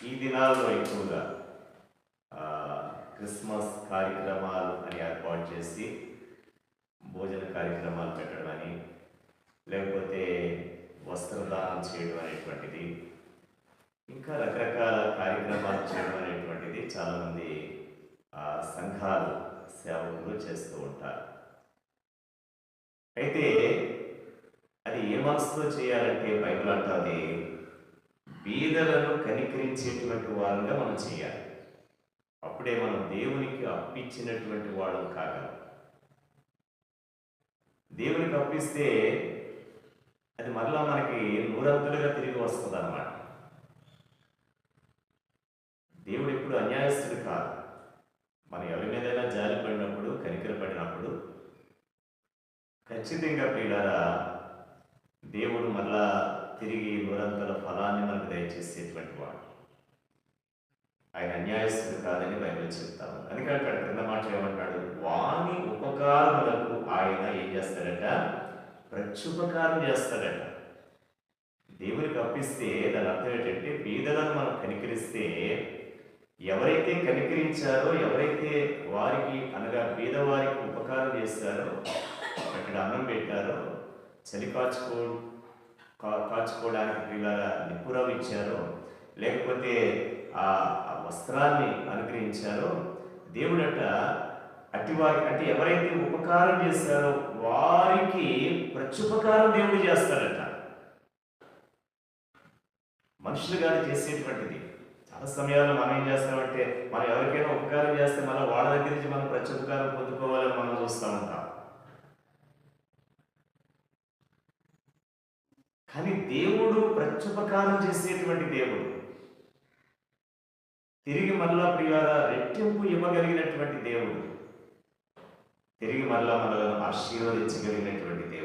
ఈ దినాల్లో ఎక్కువగా ఆ, క్రిస్మస్ కార్యక్రమాలు అని ఏర్పాటు చేసి భోజన కార్యక్రమాలు పెట్టడం అని, లేకపోతే వస్త్రదానం చేయడం అనేటువంటిది, ఇంకా రకరకాల కార్యక్రమాలు చేయడం అనేటువంటిది చాలామంది సంఘాలు సేవకులు చేస్తూ ఉంటారు. అయితే అది ఏ మనసుతో చేయాలంటే బైబిల్ అంటుంది, బీదలను కనికరించేటువంటి వారుగా మనం చేయాలి. అప్పుడే మనం దేవునికి అప్పించినటువంటి వాళ్ళం కాగలం. దేవునికి అప్పిస్తే అది మరలా మనకి నూరంతులుగా తిరిగి వస్తుంది అన్నమాట. దేవుడు ఎప్పుడు అన్యాయస్తుడు కాదు. మనం ఎవరి మీదైనా జాలి పడినప్పుడు, కనికరపడినప్పుడు ఖచ్చితంగా ప్రియులారా దేవుడు మరలా తిరిగి నూరంతుల ఫలాన్ని మనకు దయచేసేటువంటి వాడు. ఆయన అన్యాయస్తుడు కాదని బైబిల్ చెప్తాము. అందుకే అక్కడ క్రింద మాట ఏమంటాడు, వాని ఉపకారములకు ఆయన ఏం చేస్తాడట, ప్రత్యుపకారం చేస్తాడట. దేవునికి అప్పిస్తే దాని అర్థం ఏంటంటే, బీదలను మనం కనికరిస్తే, ఎవరైతే కనికరించారో, ఎవరైతే వారికి అనగా బీదవారికి ఉపకారం చేస్తారో, అక్కడ అన్నం పెట్టారో, చలి కాచుకోవడానికి పిల్లగా నిపురం ఇచ్చారో, లేకపోతే ఆ వస్త్రాన్ని అనుగ్రహించారో, దేవుడట అటివారికి, అంటే ఎవరైతే ఉపకారం చేస్తారో వారికి ప్రత్యుపకారం దేవుడు చేస్తాడట. మనుషులు గారు చేసేటువంటిది. చాలా సమయాల్లో మనం ఏం చేస్తామంటే, మనం ఎవరికైనా ఉపకారం చేస్తే మళ్ళీ వాళ్ళ దగ్గర నుంచి మనం ప్రత్యుపకారం పొందుకోవాలని మనం చూస్తూ ఉంటాం. కానీ దేవుడు ప్రత్యుపకారం చేసేటువంటి దేవుడు, తిరిగి మళ్ళా ప్రియారా రెట్టింపు ఇవ్వగలిగినటువంటి దేవుడు, తిరిగి మళ్ళా మనలను ఆశీర్వదించగలిగినటువంటి దేవుడు.